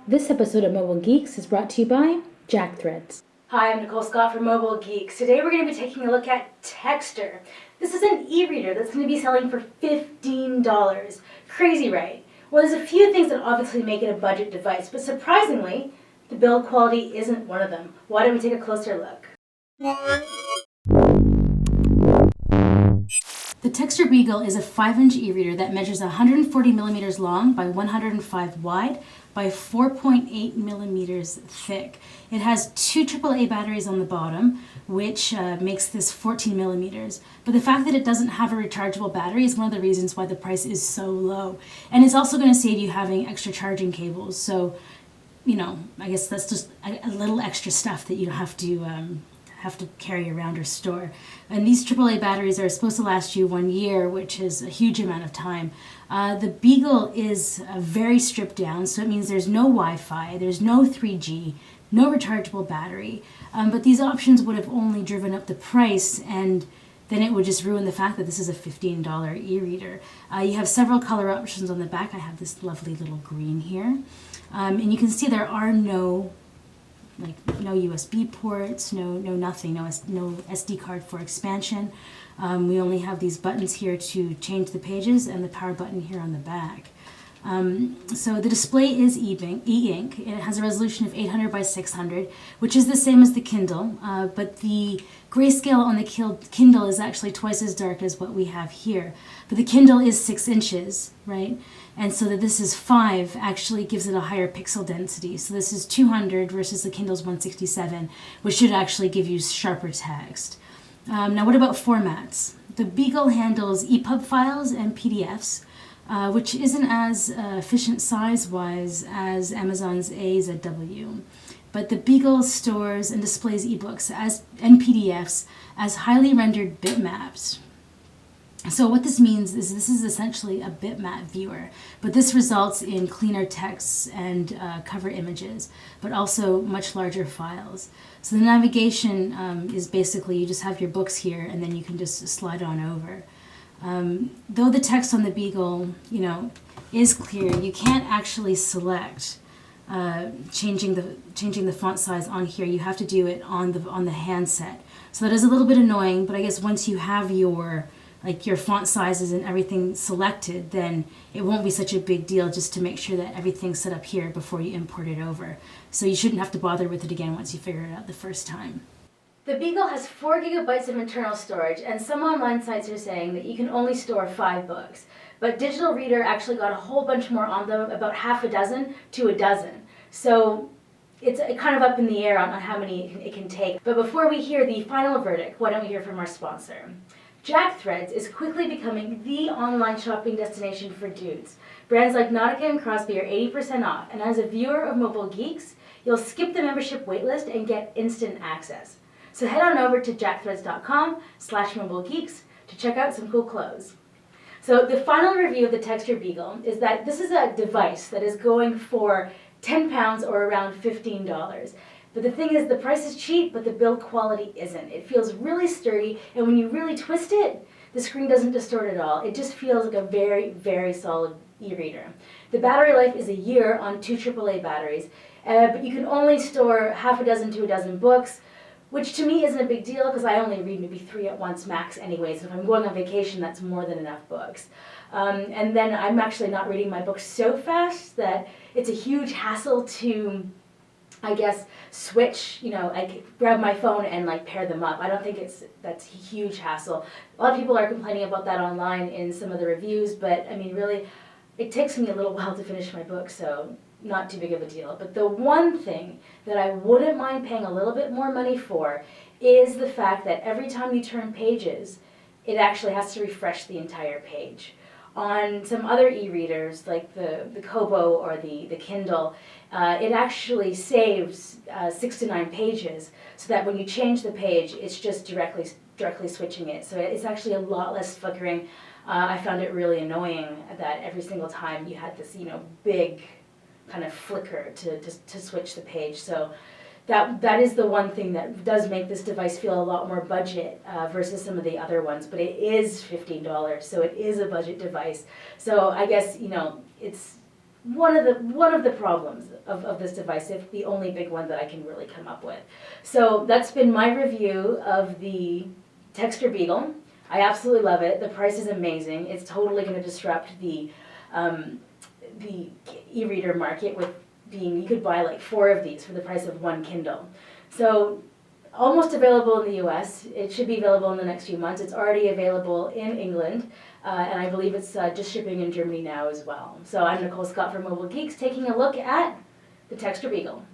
This episode of Mobile Geeks is brought to you by Jack Threads. Hi, I'm Nicole Scott from Mobile Geeks. Today we're going to be taking a look at TXTR. This is an e-reader that's going to be selling for $15. Crazy, right? Well, there's a few things that obviously make it a budget device, but surprisingly, the build quality isn't one of them. Why don't we take a closer look? The TXTR Beagle is a 5-inch e-reader that measures 140 millimeters long by 105 wide by 4.8 millimeters thick. It has two AAA batteries on the bottom, which makes this 14 millimeters. But the fact that it doesn't have a rechargeable battery is one of the reasons why the price is so low. And it's also going to save you having extra charging cables. So, I guess that's just a little extra stuff that you don't have to carry around or store. And these AAA batteries are supposed to last you 1 year, which is a huge amount of time. The Beagle is very stripped down, so it means there's no Wi-Fi, there's no 3G, no rechargeable battery. But these options would have only driven up the price, and then it would just ruin the fact that this is a $15 e-reader. You have several color options on the back. I have this lovely little green here. And you can see there are no USB ports, no nothing, no SD card for expansion. We only have these buttons here to change the pages and the power button here on the back. So the display is e-ink. It has a resolution of 800 by 600, which is the same as the Kindle, but the grayscale on the Kindle is actually twice as dark as what we have here. But the Kindle is 6 inches, right? And so that this is 5 actually gives it a higher pixel density. So this is 200 versus the Kindle's 167, which should actually give you sharper text. Now what about formats? The Beagle handles EPUB files and PDFs, which isn't as efficient size-wise as Amazon's AZW. But the Beagle stores and displays ebooks and PDFs as highly rendered bitmaps. So what this means is this is essentially a bitmap viewer, but this results in cleaner texts and cover images, but also much larger files. So the navigation is basically you just have your books here and then you can just slide on over. Though the text on the Beagle, is clear, you can't actually select changing the font size on here. You have to do it on the handset. So that is a little bit annoying, but I guess once you have your font sizes and everything selected, then it won't be such a big deal just to make sure that everything's set up here before you import it over. So you shouldn't have to bother with it again once you figure it out the first time. The Beagle has 4 gigabytes of internal storage, and some online sites are saying that you can only store 5 books. But Digital Reader actually got a whole bunch more on them, about half a dozen to a dozen. So it's kind of up in the air on how many it can take. But before we hear the final verdict, why don't we hear from our sponsor? Jack Threads is quickly becoming the online shopping destination for dudes. Brands like Nautica and Crosby are 80% off, and as a viewer of Mobile Geeks, you'll skip the membership waitlist and get instant access. So head on over to jackthreads.com/mobilegeeks to check out some cool clothes. So the final review of the TXTR Beagle is that this is a device that is going for £10 or around $15. But the thing is, the price is cheap, but the build quality isn't. It feels really sturdy, and when you really twist it, the screen doesn't distort at all. It just feels like a very, very solid e-reader. The battery life is a year on 2 AAA batteries, but you can only store half a dozen to a dozen books, which to me isn't a big deal because I only read maybe 3 at once max anyway, so if I'm going on vacation, that's more than enough books. And then I'm actually not reading my books so fast that it's a huge hassle to, I guess, switch, I grab my phone and pair them up. I don't think that's a huge hassle. A lot of people are complaining about that online in some of the reviews, but I mean, really, it takes me a little while to finish my book, so not too big of a deal. But the one thing that I wouldn't mind paying a little bit more money for is the fact that every time you turn pages, it actually has to refresh the entire page. On some other e-readers, like the Kobo or the Kindle, it actually saves 6 to 9 pages, so that when you change the page, it's just directly switching it. So it's actually a lot less flickering. I found it really annoying that every single time you had this, big kind of flicker to switch the page. So that is the one thing that does make this device feel a lot more budget versus some of the other ones, but it is $15, so it is a budget device. So I guess, one of the problems of this device, if the only big one that I can really come up with. So that's been my review of the TXTR Beagle. I absolutely love it. The price is amazing. It's totally going to disrupt the e-reader market with being, you could buy like 4 of these for the price of 1 Kindle. So almost available in the US. It should be available in the next few months. It's already available in England, and I believe it's just shipping in Germany now as well. So I'm Nicole Scott from Mobile Geeks, taking a look at the TXTR Beagle.